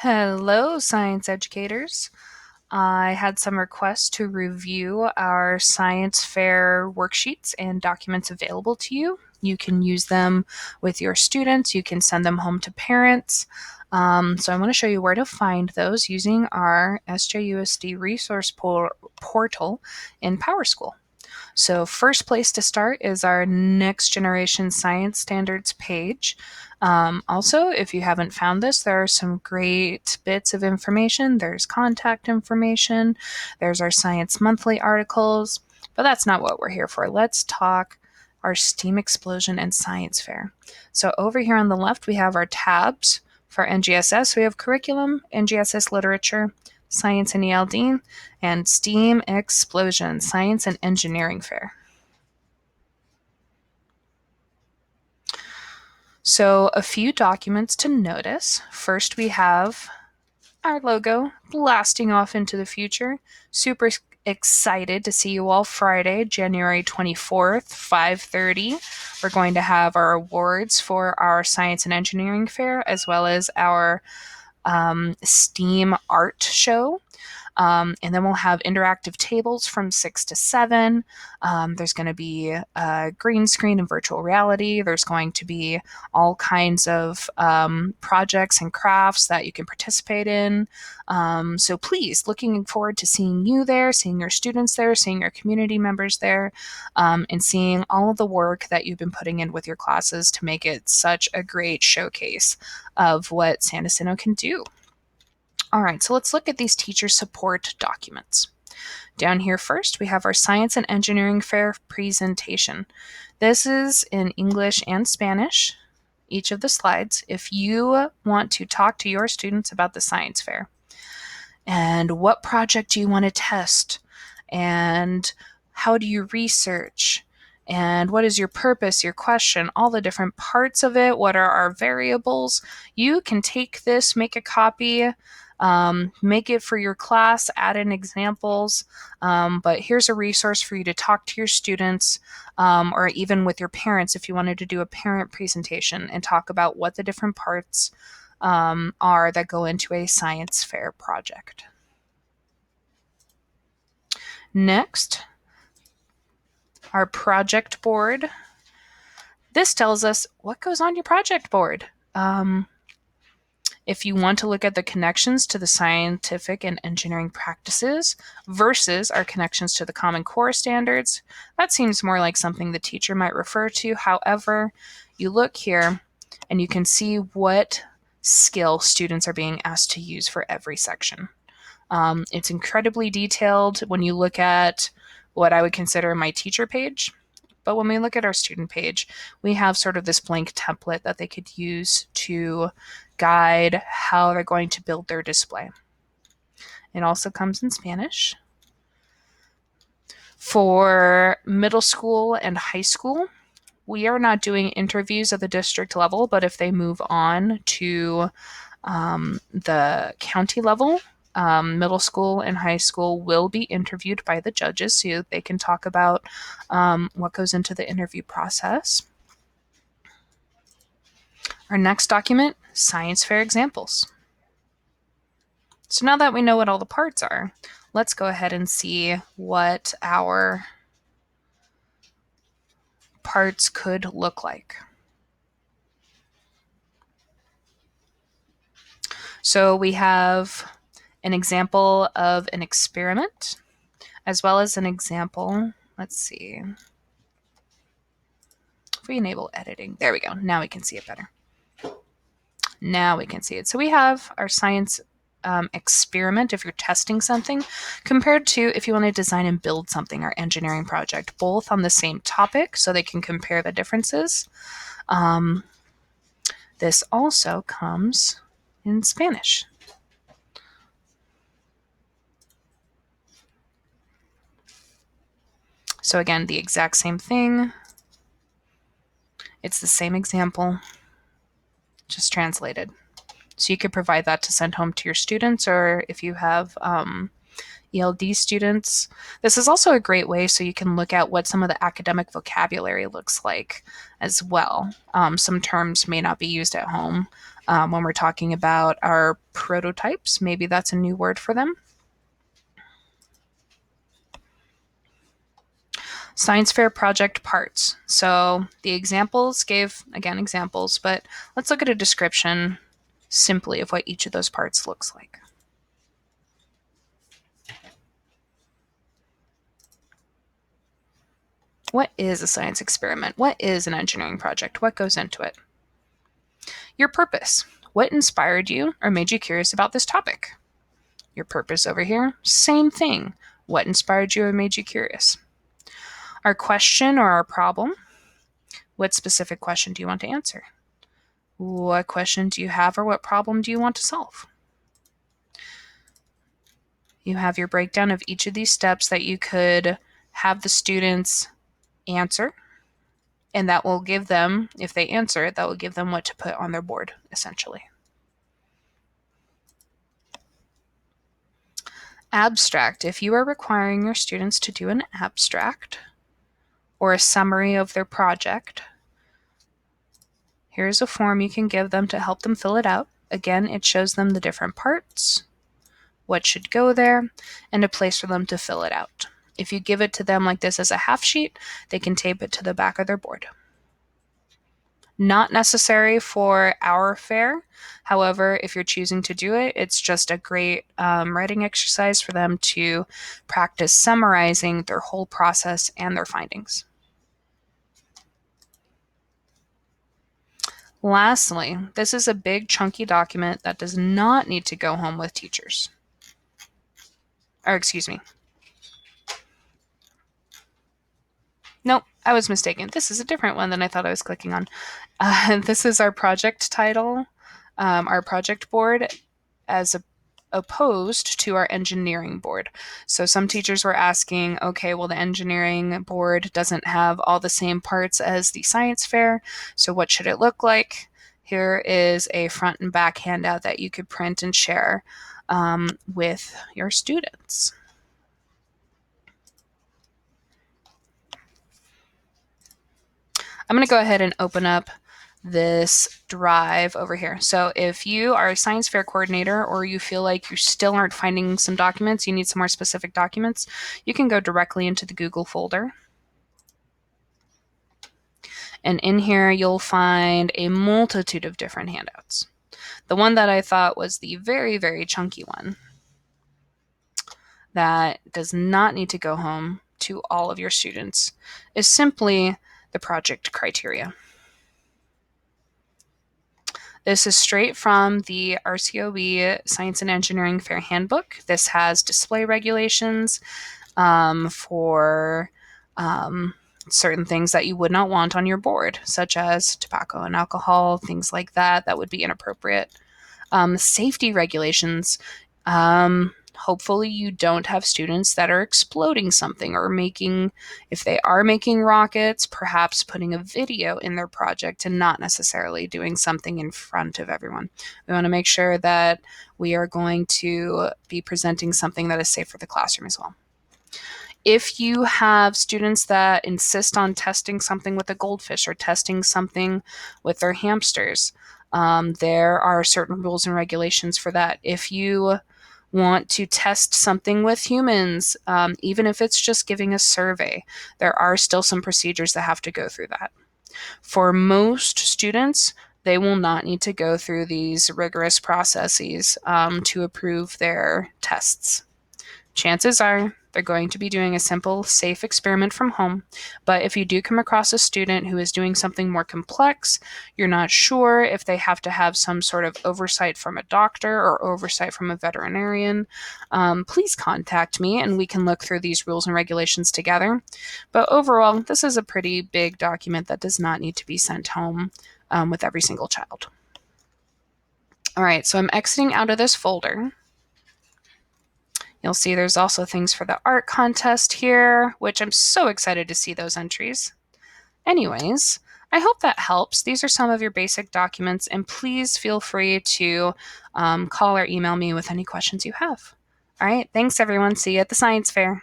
Hello, science educators. I had some requests to review our science fair worksheets and documents available to you. You can use them with your students. You can send them home to parents. So I want to show you where to find those using our SJUSD resource portal in PowerSchool. So first place to start is our Next Generation Science Standards page. Also, if you haven't found this, there are some great bits of information. There's contact information, there's our Science Monthly articles, but that's not what we're here for. Let's talk our STEAM Explosion and Science Fair. So over here on the left, we have our tabs for NGSS. We have curriculum, NGSS literature, Science and ELD, and STEAM Explosion, Science and Engineering Fair. So a few documents to notice. First, we have our logo blasting off into the future. Super excited to see you all Friday, January 24th, 5:30. We're going to have our awards for our Science and Engineering Fair, as well as our STEAM art show. And then we'll have interactive tables from 6 to 7. There's going to be a green screen and virtual reality. There's going to be all kinds of projects and crafts that you can participate in. So please, looking forward to seeing you there, seeing your students there, seeing your community members there, and seeing all of the work that you've been putting in with your classes to make it such a great showcase of what San Jacinto can do. All right, so let's look at these teacher support documents. Down here first, we have our Science and Engineering Fair presentation. This is in English and Spanish, each of the slides, if you want to talk to your students about the science fair. And what project do you want to test? And how do you research? And what is your purpose, your question, all the different parts of it? What are our variables? You can take this, make a copy, make it for your class, add in examples, but here's a resource for you to talk to your students, or even with your parents if you wanted to do a parent presentation and talk about what the different parts are that go into a science fair project. Next, our project board. This tells us what goes on your project board. If you want to look at the connections to the scientific and engineering practices versus our connections to the Common Core standards, that seems more like something the teacher might refer to. However, you look here and you can see what skill students are being asked to use for every section. It's incredibly detailed when you look at what I would consider my teacher page. But when we look at our student page, we have sort of this blank template that they could use to guide how they're going to build their display. It also comes in Spanish. For middle school and high school, we are not doing interviews at the district level, but if they move on to the county level, middle school and high school will be interviewed by the judges so they can talk about what goes into the interview process. Our next document, science fair examples. So now that we know what all the parts are, let's go ahead and see what our parts could look like. So we have an example of an experiment, as well as an example, let's see, if we enable editing, there we go, now we can see it better. Now we can see it. So we have our science experiment if you're testing something, compared to if you want to design and build something or engineering project, both on the same topic so they can compare the differences. This also comes in Spanish. So again, the exact same thing. It's the same example, just translated. So you could provide that to send home to your students, or if you have ELD students. This is also a great way so you can look at what some of the academic vocabulary looks like as well. Some terms may not be used at home when we're talking about our prototypes. Maybe that's a new word for them. Science fair project parts. So the examples gave, again, examples, but let's look at a description simply of what each of those parts looks like. What is a science experiment? What is an engineering project? What goes into it? Your purpose. What inspired you or made you curious about this topic? Your purpose over here, same thing. What inspired you or made you curious? Our question or our problem. What specific question do you want to answer? What question do you have or what problem do you want to solve? You have your breakdown of each of these steps that you could have the students answer, and that will give them, if they answer it, that will give them what to put on their board, essentially. Abstract. If you are requiring your students to do an abstract or a summary of their project, here's a form you can give them to help them fill it out. Again, it shows them the different parts, what should go there, and a place for them to fill it out. If you give it to them like this as a half sheet, they can tape it to the back of their board. Not necessary for our fair. However, if you're choosing to do it, it's just a great writing exercise for them to practice summarizing their whole process and their findings. Lastly, this is a big chunky document that does not need to go home with teachers. Or excuse me. Nope, I was mistaken. This is a different one than I thought I was clicking on. This is our project title, our project board, as opposed to our engineering board. So some teachers were asking, okay, well, the engineering board doesn't have all the same parts as the science fair, so what should it look like? Here is a front and back handout that you could print and share with your students. I'm going to go ahead and open up this drive over here. So if you are a science fair coordinator or you feel like you still aren't finding some documents, you need some more specific documents, you can go directly into the Google folder. And in here, you'll find a multitude of different handouts. The one that I thought was the very, very chunky one that does not need to go home to all of your students is simply the project criteria. This is straight from the RCOE Science and Engineering Fair Handbook. This has display regulations for certain things that you would not want on your board, such as tobacco and alcohol, things like that, that would be inappropriate. Safety regulations. Hopefully you don't have students that are exploding something or making, if they are making rockets, perhaps putting a video in their project and not necessarily doing something in front of everyone. We want to make sure that we are going to be presenting something that is safe for the classroom as well. If you have students that insist on testing something with a goldfish or testing something with their hamsters, there are certain rules and regulations for that. If you want to test something with humans, even if it's just giving a survey, there are still some procedures that have to go through that. For most students, they will not need to go through these rigorous processes to approve their tests. Chances are they're going to be doing a simple, safe experiment from home. But if you do come across a student who is doing something more complex, you're not sure if they have to have some sort of oversight from a doctor or oversight from a veterinarian, please contact me and we can look through these rules and regulations together. But overall, this is a pretty big document that does not need to be sent home with every single child. All right, so I'm exiting out of this folder. You'll see there's also things for the art contest here, which I'm so excited to see those entries. Anyways, I hope that helps. These are some of your basic documents, and please feel free to call or email me with any questions you have. All right. Thanks, everyone. See you at the science fair.